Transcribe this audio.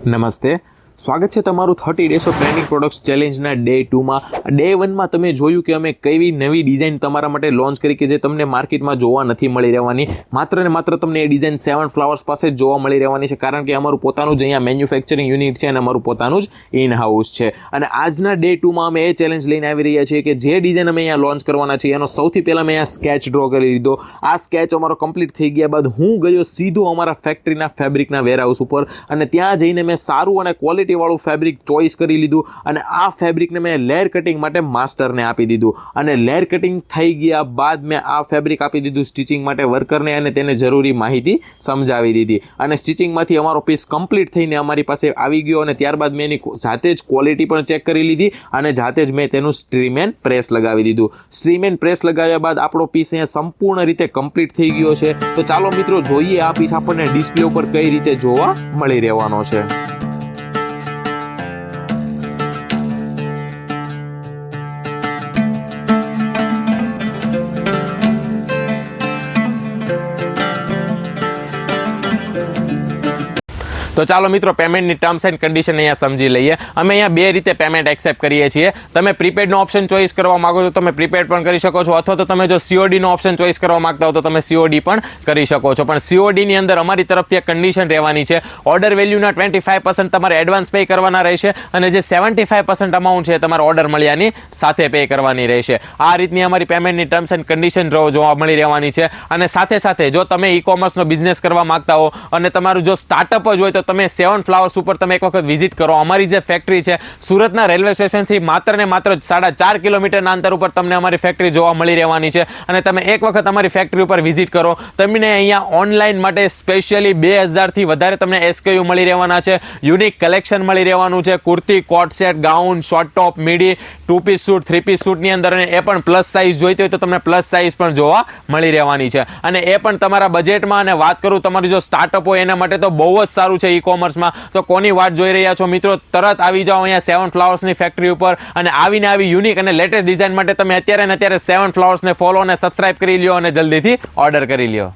નમસ્તે, સ્વાગત છે તમારું 30 ડેઝ ઓફ ટ્રેન્ડિંગ પ્રોડક્ટ્સ ચેલેન્જના ડે 2માં. ડે 1માં તમે જોયું કે અમે કેવી નવી ડિઝાઇન તમારા માટે લોન્ચ કરી કે જે તમને માર્કેટમાં જોવા નથી મળી રહેવાની. માત્ર ને માત્ર તમને એ ડિઝાઇન 7 ફ્લાવર્સ પાસે જ જોવા મળી રહેવાની છે, કારણ કે અમારું પોતાનું જ અહીંયા મેન્યુફેક્ચરિંગ યુનિટ છે અને અમારું પોતાનું જ ઇન હાઉસ છે. અને આજના ડે 2માં અમે એ ચેલેન્જ લઈને આવી રહ્યા છીએ કે જે ડિઝાઇન અમે અહીંયા લોન્ચ કરવાના છીએ એનો સૌથી પહેલાં મેં અહીંયા સ્કેચ ડ્રો કરી લીધો. આ સ્કેચ અમારો કમ્પ્લીટ થઈ ગયા બાદ હું ગયો સીધો અમારા ફેક્ટરીના ફેબ્રિકના વેરહાઉસ ઉપર અને ત્યાં જઈને મેં સારું અને ક્વોલિટીવાળું ફેબ્રિક ચોઈસ કરી લીધું અને આ ફેબ્રિકને મેં લેયર કટિંગ માટે માસ્ટરને આપી દીધું. અને લેયર કટિંગ થઈ ગયા બાદ મેં આ ફેબ્રિક આપી દીધું સ્ટિચિંગ માટે વર્કરને અને તેને જરૂરી માહિતી સમજાવી દીધી. અને સ્ટિચિંગમાંથી અમારો પીસ કમ્પ્લીટ થઈને અમારી પાસે આવી ગયો અને ત્યારબાદ મેં એની જાતે જ ક્વોલિટી પણ ચેક કરી લીધી અને જાતે જ મેં તેનું સ્ટ્રીમેન પ્રેસ લગાવી દીધું. સ્ટ્રીમેન પ્રેસ લગાવ્યા બાદ આપણો પીસ અહીંયા સંપૂર્ણ રીતે કમ્પ્લીટ થઈ ગયો છે. તો ચાલો મિત્રો જોઈએ આ પીસ આપણને ડિસ્પ્લે ઉપર કઈ રીતે જોવા મળી રહેવાનો છે. તો ચાલો મિત્રો પેમેન્ટની ટર્મ્સ એન્ડ કન્ડિશન અહીંયા સમજી લઈએ. અમે અહીંયા બે રીતે પેમેન્ટ એક્સેપ્ટ કરીએ છીએ. તમે પ્રીપેડનો ઓપ્શન ચોઈસ કરવા માંગો છો તમે પ્રીપેડ પણ કરી શકો છો, અથવા તો તમે જો સીઓડીનો ઓપ્શન ચોઈસ કરવા માંગતા હો તો તમે સીઓડી પણ કરી શકો છો. પણ સીઓડીની અંદર અમારી તરફથી કન્ડિશન રહેવાની છે, ઓર્ડર વેલ્યુના 25% તમારે એડવાન્સ પે કરવાના રહેશે અને જે 75% અમાઉન્ટ છે તમારે ઓર્ડર મળ્યાની સાથે પે કરવાની રહેશે. આ રીતની અમારી પેમેન્ટની ટર્મ્સ એન્ડ કન્ડિશન જોવા મળી રહેવાની છે. અને સાથે સાથે જો તમે ઈ કોમર્સનો બિઝનેસ કરવા માંગતા હો અને તમારું જો સ્ટાર્ટઅપ જ હોય તો તમે 7 ફ્લાવર્સ ઉપર તમે એક વખત વિઝિટ કરો. અમારી જે ફેક્ટરી છે સુરતના રેલવે સ્ટેશનથી માત્ર ને માત્ર 4.5 કિલોમીટરના અંતર ઉપર તમને અમારી ફેક્ટરી જોવા મળી રહેવાની છે. અને તમે એક વખત અમારી ફેક્ટરી ઉપર વિઝિટ કરો, તમને અહીંયા ઓનલાઈન માટે સ્પેશિયલી 2000 થી વધારે તમને SKU મળી રહેવાના છે. યુનિક કલેક્શન મળી રહેવાનું છે, kurti, coat set, gown, short top, midi, 2 piece suit, 3 piece સૂટની અંદર અને એ પણ પ્લસ સાઇઝ જોઈતી હોય તો તમને પ્લસ સાઇઝ પણ જોવા મળી રહેવાની છે. અને એ પણ તમારા બજેટમાં. અને વાત કરું તમારું જો સ્ટાર્ટઅપ હોય એના માટે તો બહુ જ સારું છે ઈ કોમર્સમાં. તો કોની વાટ જોઈ રહ્યા છો મિત્રો, તરત આવી જાઓ અહીંયા 7 ફ્લાવર્સની ફેક્ટરી ઉપર અને આવીને આવી યુનિક અને લેટેસ્ટ ડિઝાઇન માટે તમે અત્યારે 7 ફ્લાવર્સને ફોલો અને સબસ્ક્રાઇબ કરી લ્યો અને જલ્દીથી ઓર્ડર કરી લ્યો.